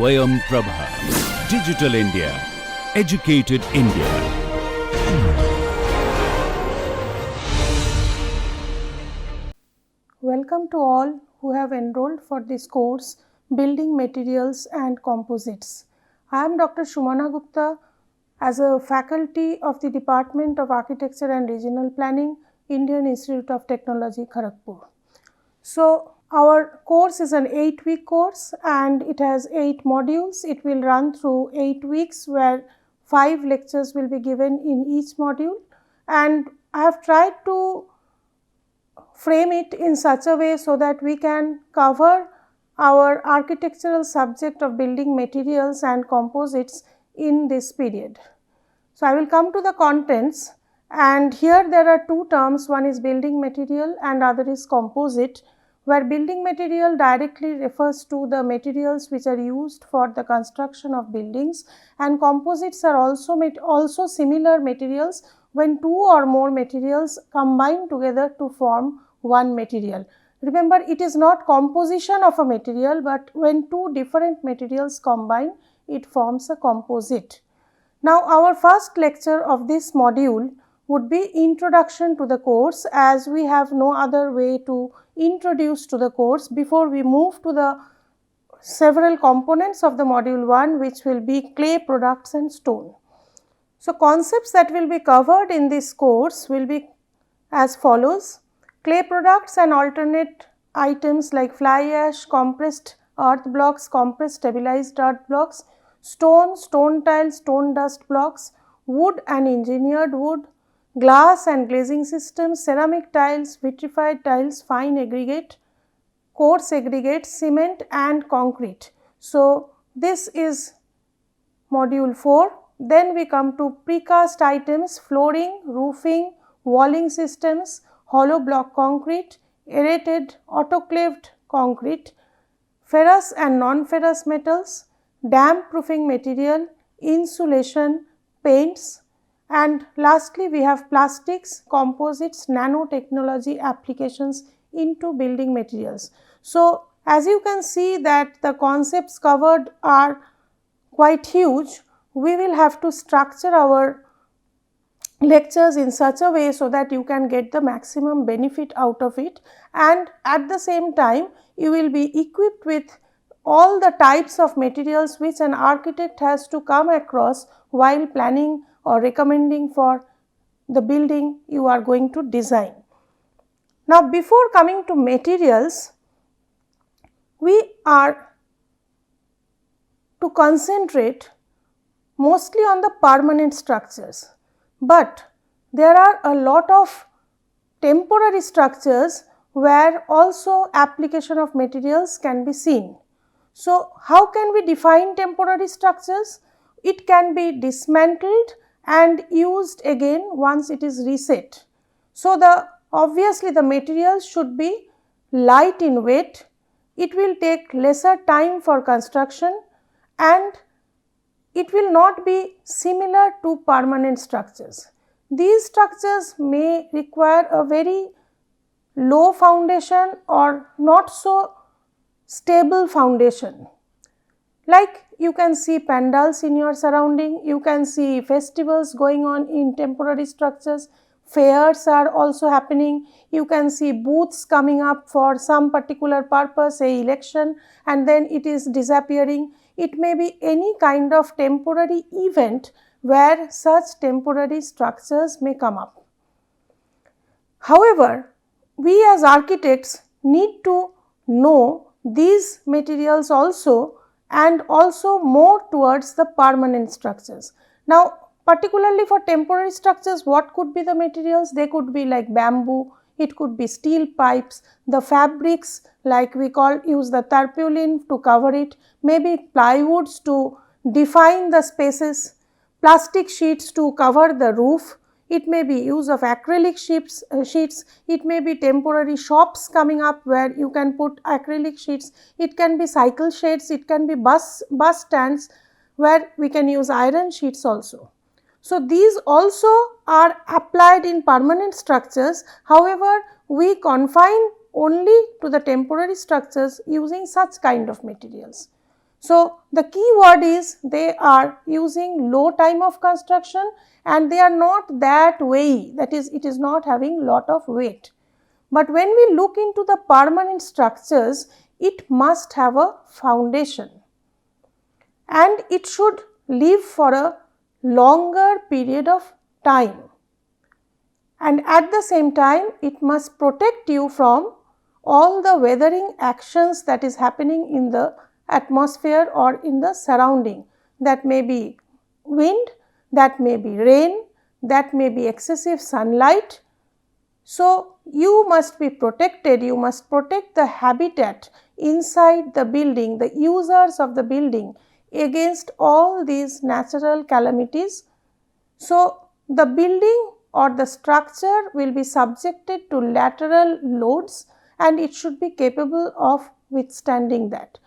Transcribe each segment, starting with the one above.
Swayam Prabha. Digital India. Educated India. Welcome to all who have enrolled for this course Building Materials and Composites. I am Dr. Shumana Gupta as a faculty of the Department of Architecture and Regional Planning, Indian Institute of Technology, Kharagpur. So, our course is an 8-week course and it has 8 modules. It will run through 8 weeks where 5 lectures will be given in each module, and I have tried to frame it in such a way so that we can cover our architectural subject of building materials and composites in this period. So, I will come to the contents, and here there are 2 terms, one is building material and other is composite, where building material directly refers to the materials which are used for the construction of buildings, and composites are also similar materials when 2 or more materials combine together to form one material. Remember, it is not composition of a material, but when 2 different materials combine, it forms a composite. Now, our first lecture of this module would be introduction to the course, as we have no other way to introduce to the course before we move to the several components of the module 1, which will be clay products and stone. So, concepts that will be covered in this course will be as follows: clay products and alternate items like fly ash, compressed earth blocks, compressed stabilized earth blocks, stone, stone tiles, stone dust blocks, wood and engineered wood, glass and glazing systems, ceramic tiles, vitrified tiles, fine aggregate, coarse aggregate, cement and concrete. So, this is module 4. Then we come to precast items, flooring, roofing, walling systems, hollow block concrete, aerated autoclaved concrete, ferrous and non-ferrous metals, damp proofing material, insulation, paints, and lastly we have plastics, composites, nanotechnology applications into building materials. So, as you can see that the concepts covered are quite huge, we will have to structure our lectures in such a way so that you can get the maximum benefit out of it, and at the same time you will be equipped with all the types of materials which an architect has to come across while planning or recommending for the building you are going to design. Now, before coming to materials, we are to concentrate mostly on the permanent structures, but there are a lot of temporary structures where also application of materials can be seen. So, how can we define temporary structures? It can be dismantled and used again once it is reset. So, obviously the materials should be light in weight, it will take lesser time for construction, and it will not be similar to permanent structures. These structures may require a very low foundation or not so stable foundation. Like you can see pandals in your surrounding, you can see festivals going on in temporary structures, fairs are also happening, you can see booths coming up for some particular purpose, say election, and then it is disappearing. It may be any kind of temporary event where such temporary structures may come up. However, we as architects need to know these materials also, and also more towards the permanent structures. Now, particularly for temporary structures, what could be the materials? They could be like bamboo, it could be steel pipes, the fabrics like we use the tarpaulin to cover it, maybe plywoods to define the spaces, plastic sheets to cover the roof. It may be use of acrylic sheets, it may be temporary shops coming up where you can put acrylic sheets, it can be cycle shades, it can be bus stands where we can use iron sheets also. So, these also are applied in permanent structures, however, we confine only to the temporary structures using such kind of materials. So, the key word is they are using low time of construction and they are not that weighty, that is, it is not having lot of weight. But when we look into the permanent structures, it must have a foundation and it should live for a longer period of time. And at the same time, it must protect you from all the weathering actions that is happening in the atmosphere or in the surrounding. That may be wind, that may be rain, that may be excessive sunlight. So, you must be protected, you must protect the habitat inside the building, the users of the building against all these natural calamities. So, the building or the structure will be subjected to lateral loads and it should be capable of withstanding that.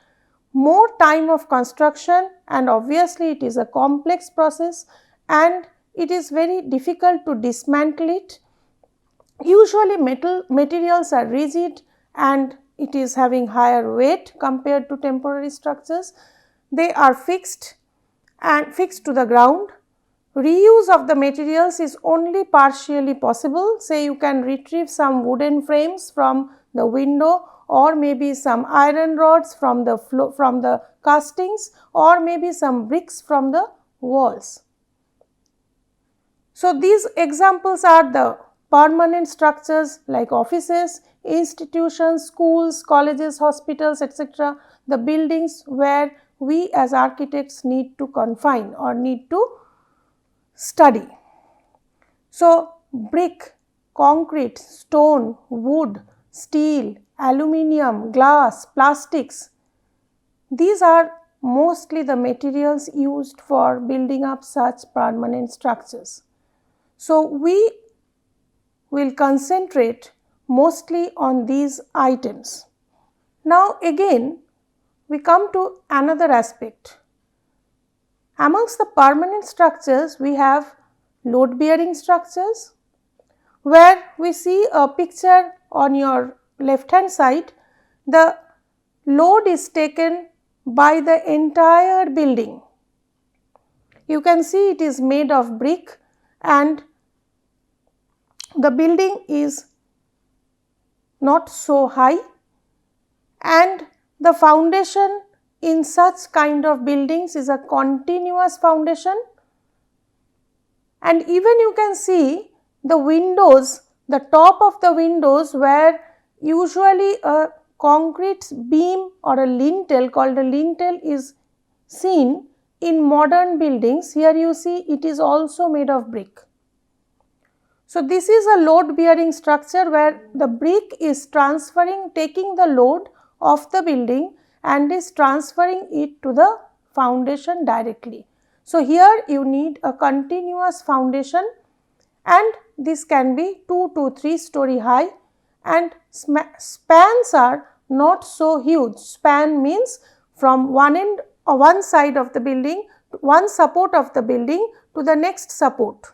More time of construction, and obviously it is a complex process and it is very difficult to dismantle it. Usually materials are rigid and it is having higher weight compared to temporary structures. They are fixed and fixed to the ground. Reuse of the materials is only partially possible. Say you can retrieve some wooden frames from the window or maybe some iron rods from the castings or maybe some bricks from the walls. So, these examples are the permanent structures like offices, institutions, schools, colleges, hospitals, etc., the buildings where we as architects need to confine or need to study. So, brick, concrete, stone, wood, steel, aluminium, glass, plastics, these are mostly the materials used for building up such permanent structures. So, we will concentrate mostly on these items. Now, again we come to another aspect. Amongst the permanent structures, we have load bearing structures, where we see a picture on your left hand side. The load is taken by the entire building. You can see it is made of brick and the building is not so high and the foundation in such kind of buildings is a continuous foundation, and even you can see the windows, the top of the windows where usually a concrete beam or a lintel called a lintel is seen in modern buildings. Here you see it is also made of brick. So, this is a load bearing structure where the brick is taking the load of the building and is transferring it to the foundation directly. So, here you need a continuous foundation and this can be 2 to 3 story high and spans are not so huge. Span means from one side of the building, one support of the building to the next support.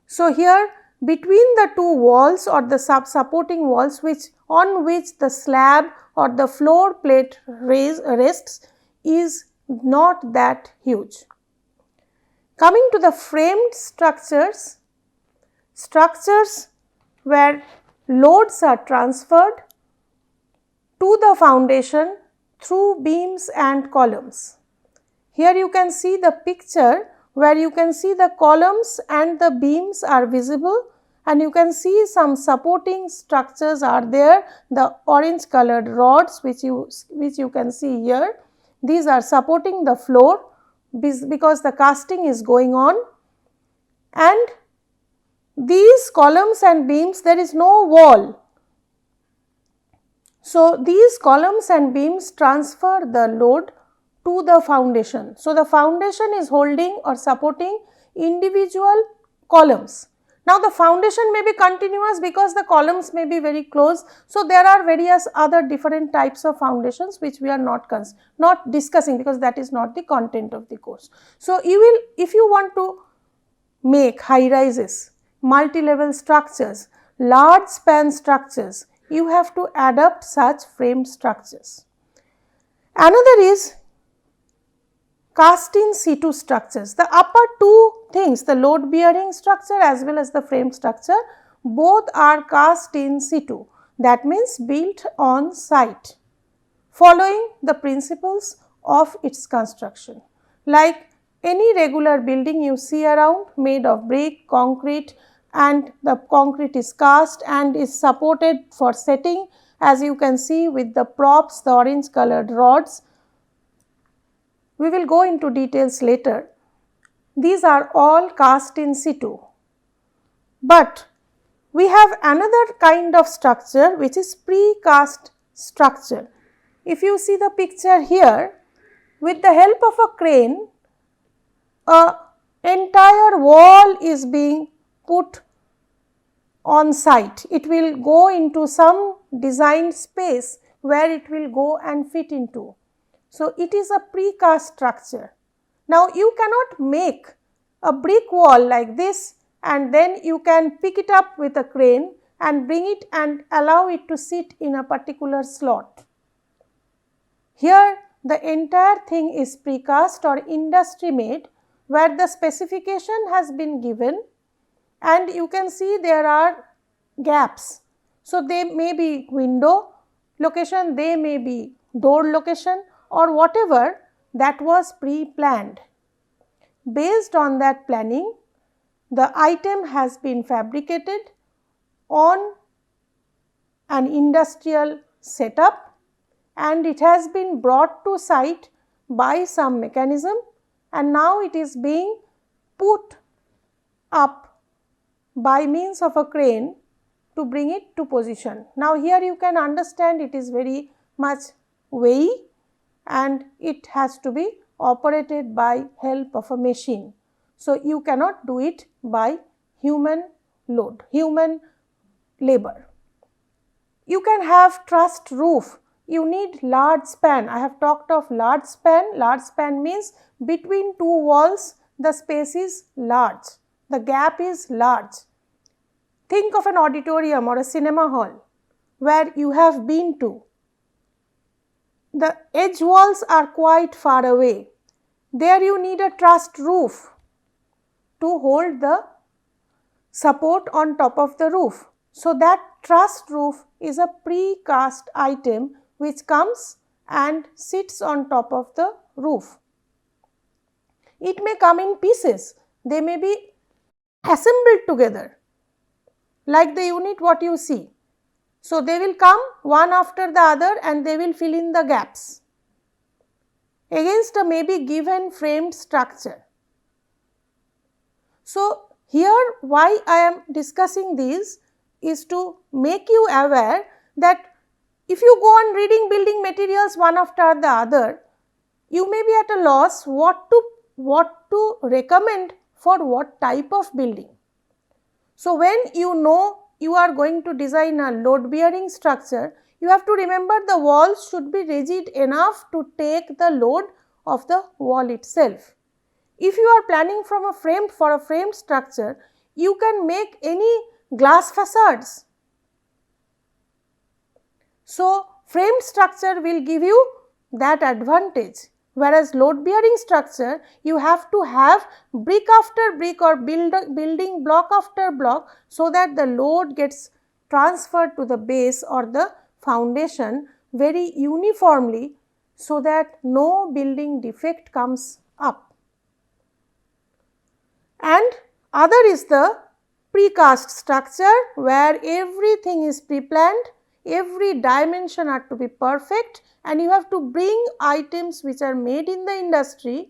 So, here between the two walls or the supporting walls on which the slab or the floor plate rests is not that huge. Coming to the framed structures, structures where loads are transferred to the foundation through beams and columns. Here you can see the picture where you can see the columns and the beams are visible and you can see some supporting structures are there, the orange colored rods which you can see here. These are supporting the floor because the casting is going on, and these columns and beams, there is no wall. So, these columns and beams transfer the load to the foundation. So, the foundation is holding or supporting individual columns. Now, the foundation may be continuous because the columns may be very close. So, there are various other different types of foundations which we are not discussing because that is not the content of the course. So, if you want to make high rises, multi-level structures, large span structures, you have to adapt such framed structures. Another is cast in situ structures. The upper two things, the load bearing structure as well as the frame structure, both are cast in situ. That means built on site, following the principles of its construction. Like any regular building you see around, made of brick, concrete, and the concrete is cast and is supported for setting, as you can see with the props, the orange colored rods. We will go into details later. These are all cast in situ. But we have another kind of structure which is precast structure. If you see the picture here, with the help of a crane, an entire wall is being put on site. It will go into some designed space where it will go and fit into. So, it is a precast structure. Now, you cannot make a brick wall like this and then you can pick it up with a crane and bring it and allow it to sit in a particular slot. Here, the entire thing is precast or industry made, where the specification has been given and you can see there are gaps. So, they may be window location, they may be door location or whatever, that was pre-planned. Based on that planning, the item has been fabricated on an industrial setup and it has been brought to site by some mechanism and now it is being put up by means of a crane to bring it to position. Now, here you can understand it is very much weighty and it has to be operated by help of a machine. So, you cannot do it by human load, human labor. You can have trussed roof, you need large span. I have talked of large span. Large span means between two walls the space is large, the gap is large. Think of an auditorium or a cinema hall where you have been to. The edge walls are quite far away. There you need a trussed roof to hold the support on top of the roof. So, that trussed roof is a precast item which comes and sits on top of the roof. It may come in pieces, they may be assembled together like the unit what you see. So, they will come one after the other and they will fill in the gaps against a maybe given framed structure. So, here why I am discussing these is to make you aware that if you go on reading building materials one after the other, you may be at a loss what to recommend for what type of building. So, when you know you are going to design a load bearing structure, you have to remember the walls should be rigid enough to take the load of the wall itself. If you are planning for a framed structure, you can make any glass facades. So, framed structure will give you that advantage, whereas load bearing structure you have to have brick after brick or building block after block, so that the load gets transferred to the base or the foundation very uniformly, so that no building defect comes up. And other is the precast structure, where everything is pre-planned, every dimension are to be perfect and you have to bring items which are made in the industry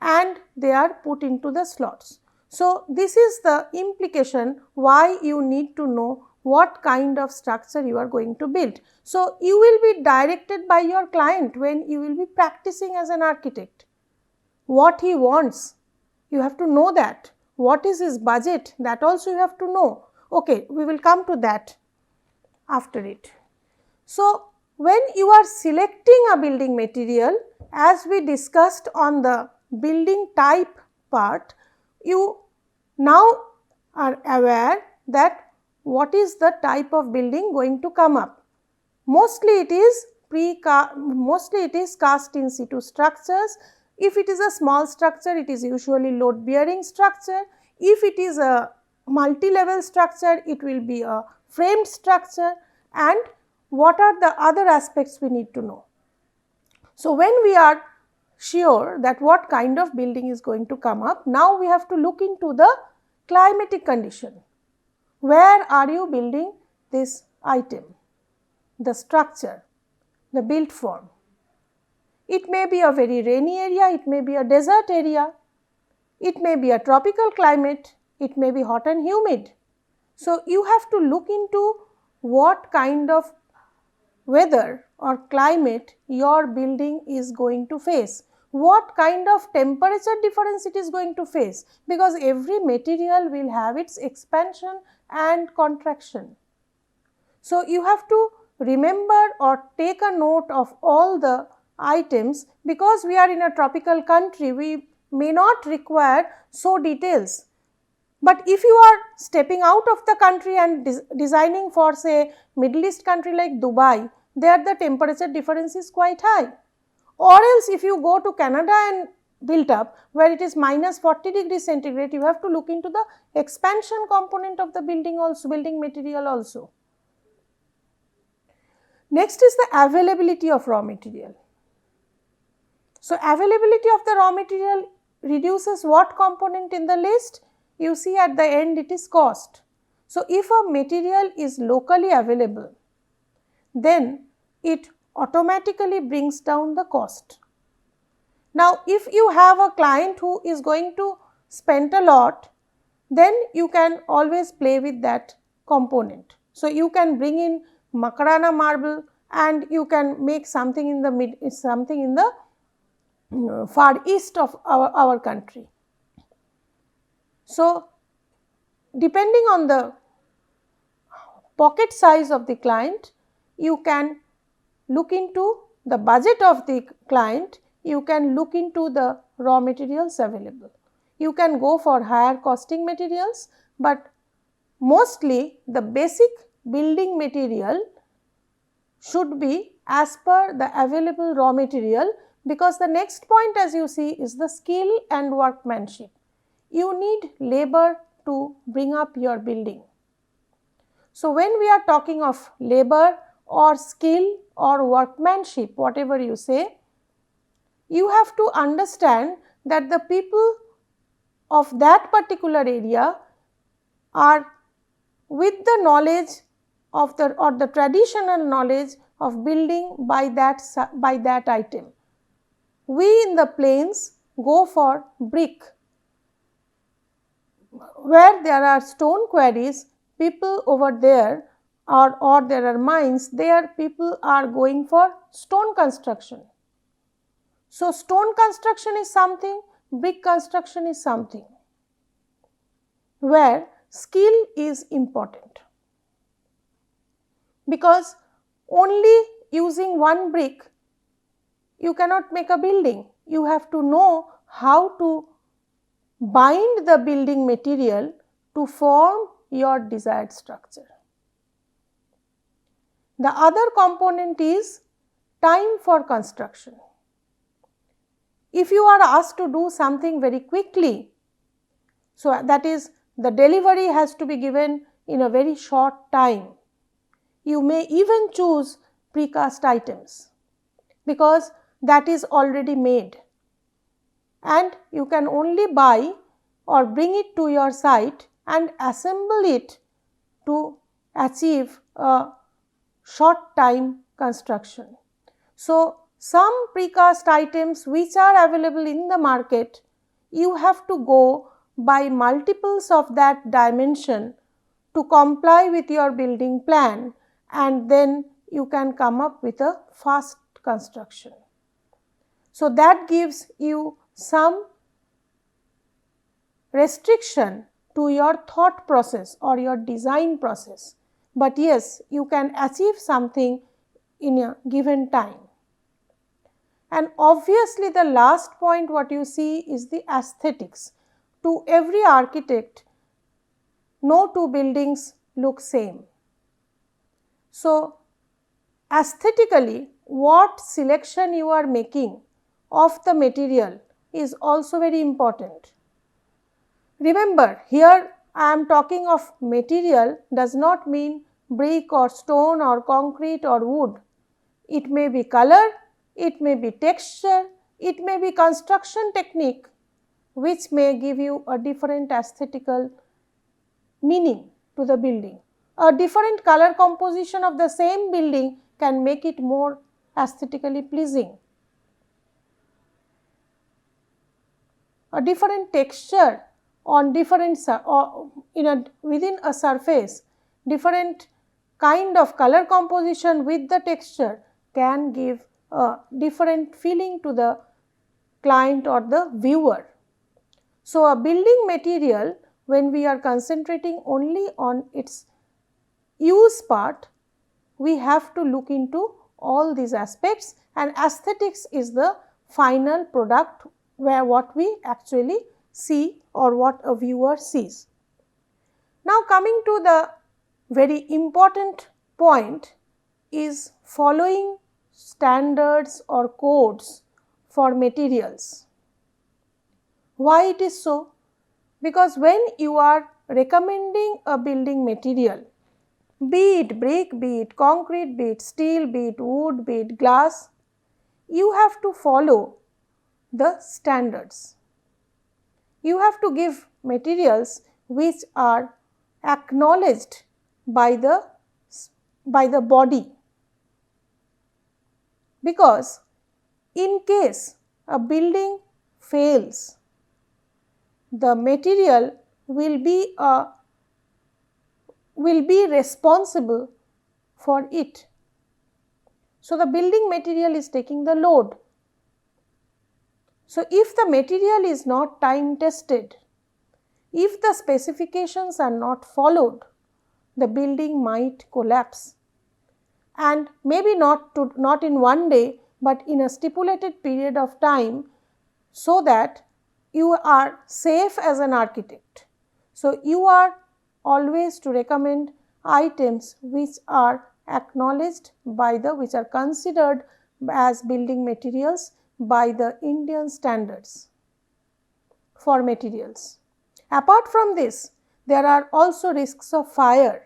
and they are put into the slots. So, this is the implication why you need to know what kind of structure you are going to build. So, you will be directed by your client when you will be practicing as an architect. What he wants, you have to know that. What is his budget, that also you have to know. Okay, we will come to that after it. So, when you are selecting a building material, as we discussed on the building type part, you now are aware that what is the type of building going to come up. Mostly it is cast in situ structures, If it is a small structure, it is usually load bearing structure. If it is a multi-level structure, it will be a framed structure, and what are the other aspects we need to know. So, when we are sure that what kind of building is going to come up, now we have to look into the climatic condition. Where are you building this item, the structure, the built form? It may be a very rainy area, it may be a desert area, it may be a tropical climate, it may be hot and humid. So, you have to look into what kind of weather or climate your building is going to face, what kind of temperature difference it is going to face, because every material will have its expansion and contraction. So, you have to remember or take a note of all the items, because we are in a tropical country, we may not require so details. But if you are stepping out of the country and designing for say Middle East country like Dubai, there the temperature difference is quite high. Or else if you go to Canada and built up where it is minus 40 degrees centigrade, you have to look into the expansion component of the building also, building material also. Next is the availability of raw material. So, availability of the raw material reduces what component in the list? You see at the end it is cost. So, if a material is locally available, then it automatically brings down the cost. Now, if you have a client who is going to spend a lot, then you can always play with that component. So, you can bring in Makarana marble and you can make something in the far east of our country. So, depending on the pocket size of the client, you can look into the budget of the client, you can look into the raw materials available. You can go for higher costing materials, but mostly the basic building material should be as per the available raw material, because the next point as you see is the skill and workmanship. You need labor to bring up your building. So, when we are talking of labor or skill or workmanship, whatever you say, you have to understand that the people of that particular area are with the knowledge of the traditional knowledge of building by that item. We in the plains go for brick. Where there are stone quarries, people over there or there are mines, there people are going for stone construction. So, stone construction is something, brick construction is something where skill is important, because only using one brick you cannot make a building. You have to know how to bind the building material to form your desired structure. The other component is time for construction. If you are asked to do something very quickly, so that is the delivery has to be given in a very short time, you may even choose precast items, because that is already made and you can only buy or bring it to your site and assemble it to achieve a short time construction. So, some precast items which are available in the market, you have to go by multiples of that dimension to comply with your building plan, and then you can come up with a fast construction. So, that gives you some restriction to your thought process or your design process, but yes, you can achieve something in a given time. And obviously, the last point what you see is the aesthetics. To every architect, no two buildings look same. So, aesthetically what selection you are making, of the material is also very important. Remember, here I am talking of material does not mean brick or stone or concrete or wood. It may be color, it may be texture, it may be construction technique, which may give you a different aesthetical meaning to the building. A different color composition of the same building can make it more aesthetically pleasing. A different texture on different within a surface, different kind of color composition with the texture can give a different feeling to the client or the viewer. So, a building material, when we are concentrating only on its use part, we have to look into all these aspects, and aesthetics is the final product where what we actually see or what a viewer sees. Now, coming to the very important point is following standards or codes for materials. Why it is so? Because when you are recommending a building material, be it brick, be it concrete, be it steel, be it wood, be it glass, you have to follow the standards. You have to give materials which are acknowledged by the body, because in case a building fails, the material will be responsible for it. So, the building material is taking the load. So, if the material is not time tested, if the specifications are not followed, the building might collapse, and maybe not in one day, but in a stipulated period of time, so that you are safe as an architect. So, you are always to recommend items which are acknowledged by which are considered as building materials by the Indian standards for materials. Apart from this, there are also risks of fire.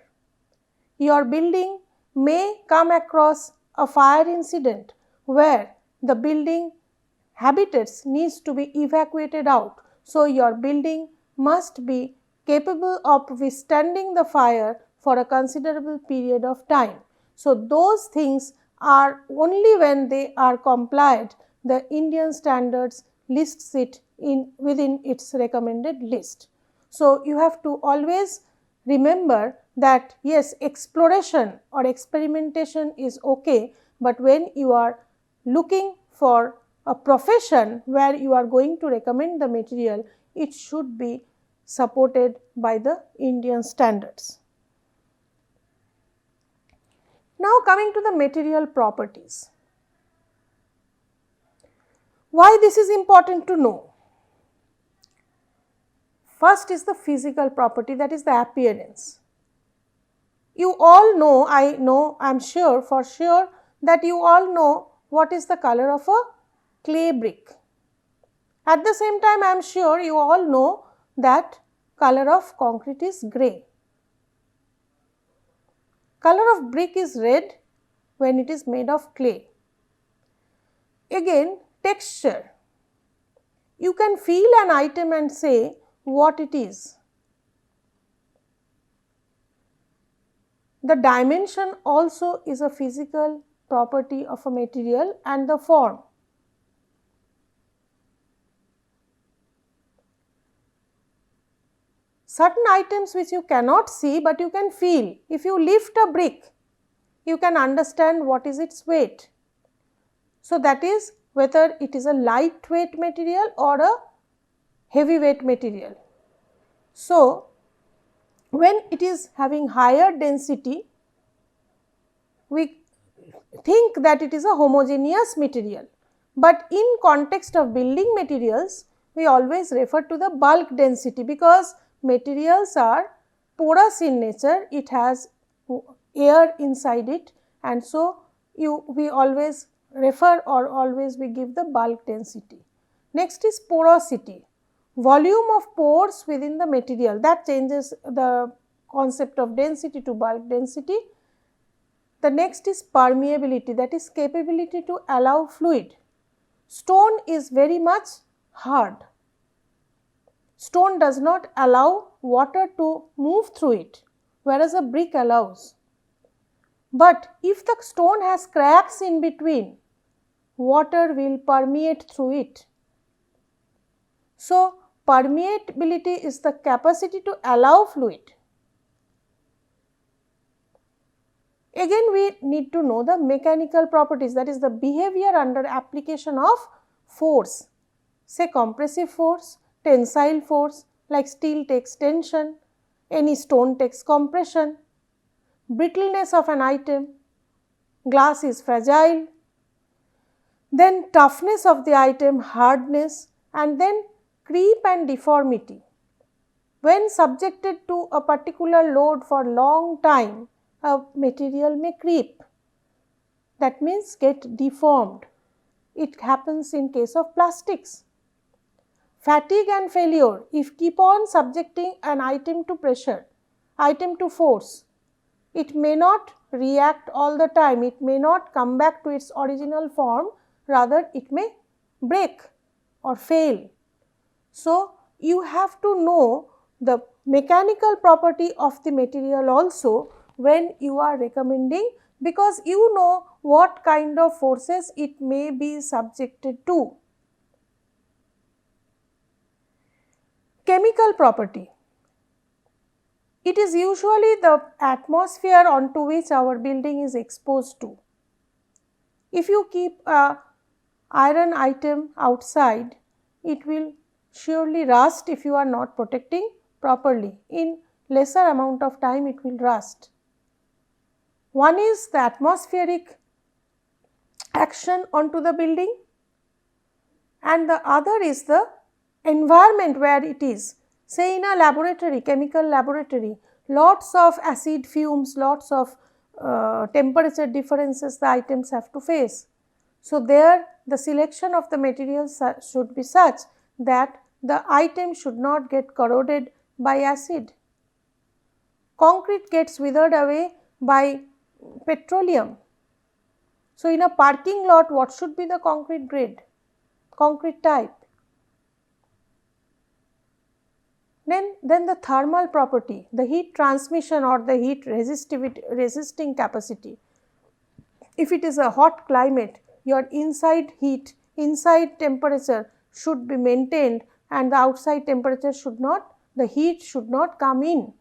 Your building may come across a fire incident where the building habitats needs to be evacuated out. So, your building must be capable of withstanding the fire for a considerable period of time. So, those things are only when they are complied, the Indian standards lists it within its recommended list. So, you have to always remember that yes, exploration or experimentation is okay, but when you are looking for a profession where you are going to recommend the material, it should be supported by the Indian standards. Now, coming to the material properties. Why this is important to know? First is the physical property, that is the appearance. You all know, I am sure for sure that you all know what is the color of a clay brick. At the same time, I am sure you all know that color of concrete is grey. Color of brick is red when it is made of clay. Again, texture. You can feel an item and say what it is. The dimension also is a physical property of a material, and the form. Certain items which you cannot see, but you can feel. If you lift a brick, you can understand what is its weight. So, that is whether it is a lightweight material or a heavyweight material. So, when it is having higher density, we think that it is a homogeneous material, but in context of building materials, we always refer to the bulk density, because materials are porous in nature, it has air inside it, and so we always refer or always we give the bulk density. Next is porosity, volume of pores within the material, that changes the concept of density to bulk density. The next is permeability, that is capability to allow fluid. Stone is very much hard. Stone does not allow water to move through it, whereas a brick allows. But if the stone has cracks in between, water will permeate through it. So, permeability is the capacity to allow fluid. Again, we need to know the mechanical properties, that is the behavior under application of force, say compressive force, tensile force, like steel takes tension, any stone takes compression, brittleness of an item, glass is fragile, then toughness of the item, hardness, and then creep and deformity. When subjected to a particular load for long time, a material may creep, that means get deformed. It happens in case of plastics. Fatigue and failure, if keep on subjecting an item to pressure, item to force, it may not react all the time, it may not come back to its original form, rather it may break or fail. So, you have to know the mechanical property of the material also when you are recommending, because you know what kind of forces it may be subjected to. Chemical property. It is usually the atmosphere onto which our building is exposed to. If you keep a iron item outside, it will surely rust if you are not protecting properly. In lesser amount of time it will rust. One is the atmospheric action onto the building, and the other is the environment where it is. Say in a laboratory, chemical laboratory, lots of acid fumes, lots of temperature differences the items have to face. So, there the selection of the materials should be such that the item should not get corroded by acid. Concrete gets withered away by petroleum. So, in a parking lot, what should be the concrete grade, concrete type? Then the thermal property, the heat transmission or the heat resisting capacity. If it is a hot climate, your inside heat, inside temperature should be maintained and the outside temperature should not, the heat should not come in.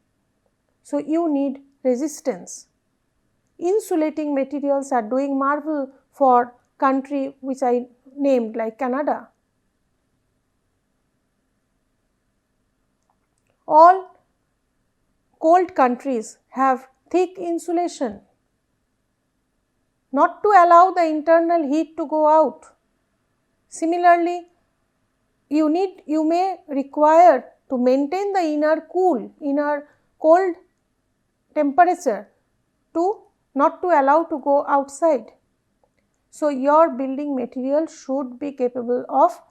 So, you need resistance. Insulating materials are doing marvel for country which I named like Canada. All cold countries have thick insulation, not to allow the internal heat to go out. Similarly, you may require to maintain the inner cold temperature to not to allow to go outside. So, your building material should be capable of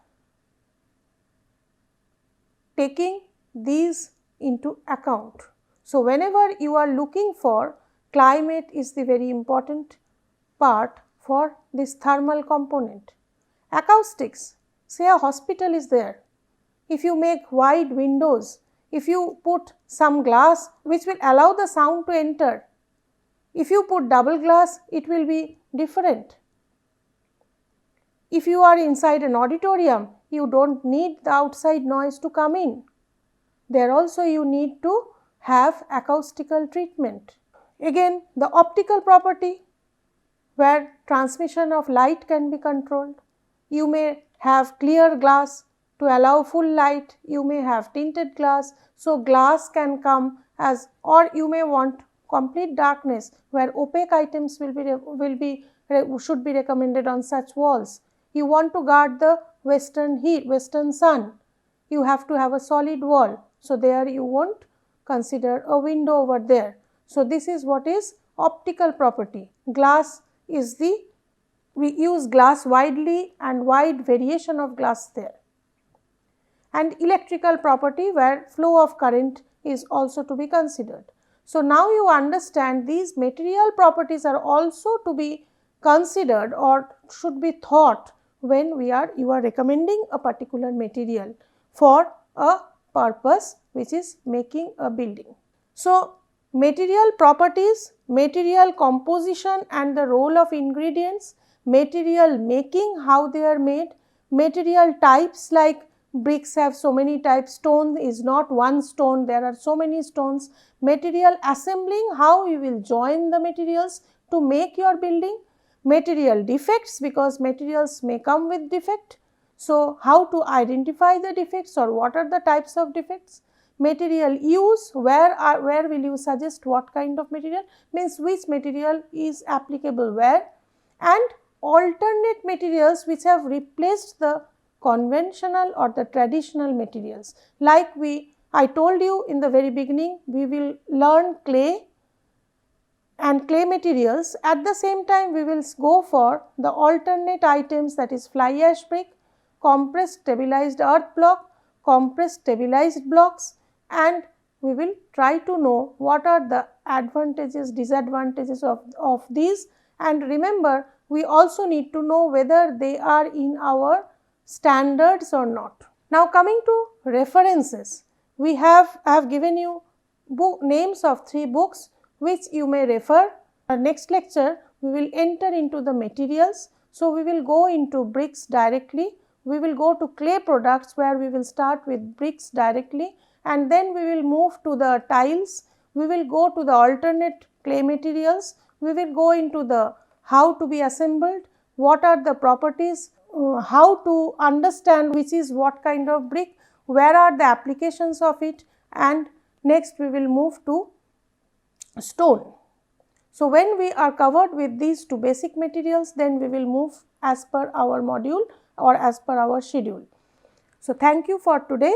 taking these into account. So, whenever you are looking for, climate is the very important part for this thermal component. Acoustics, say a hospital is there, if you make wide windows, if you put some glass which will allow the sound to enter, if you put double glass, it will be different. If you are inside an auditorium, you do not need the outside noise to come in. There also you need to have acoustical treatment. Again, the optical property, where transmission of light can be controlled. You may have clear glass to allow full light, you may have tinted glass. So, glass can come as, or you may want complete darkness where opaque items should be recommended on such walls. You want to guard the western sun, you have to have a solid wall. So, there you won't consider a window over there. So, this is what is optical property. Glass is the we use glass widely and wide variation of glass there, and electrical property where flow of current is also to be considered. So, now you understand these material properties are also to be considered or should be thought when you are recommending a particular material for a purpose which is making a building. So, material properties, material composition and the role of ingredients, material making, how they are made, material types like bricks have so many types, stone is not one stone, there are so many stones, material assembling, how you will join the materials to make your building, material defects because materials may come with defect. So, how to identify the defects or what are the types of defects, material use, where will you suggest what kind of material, means which material is applicable where, and alternate materials which have replaced the conventional or the traditional materials. Like I told you in the very beginning, we will learn clay and clay materials. At the same time, we will go for the alternate items, that is fly ash brick, compressed stabilized earth block, compressed stabilized blocks, and we will try to know what are the advantages, disadvantages of these, and remember we also need to know whether they are in our standards or not. Now, coming to references, I have given you names of 3 books which you may refer. Next lecture we will enter into the materials. So, we will go into bricks directly, we will go to clay products where we will start with bricks directly, and then we will move to the tiles, we will go to the alternate clay materials, we will go into the how to be assembled, what are the properties, how to understand which is what kind of brick, where are the applications of it, and next we will move to stone. So, when we are covered with these 2 basic materials, then we will move as per our module or as per our schedule. So, thank you for today.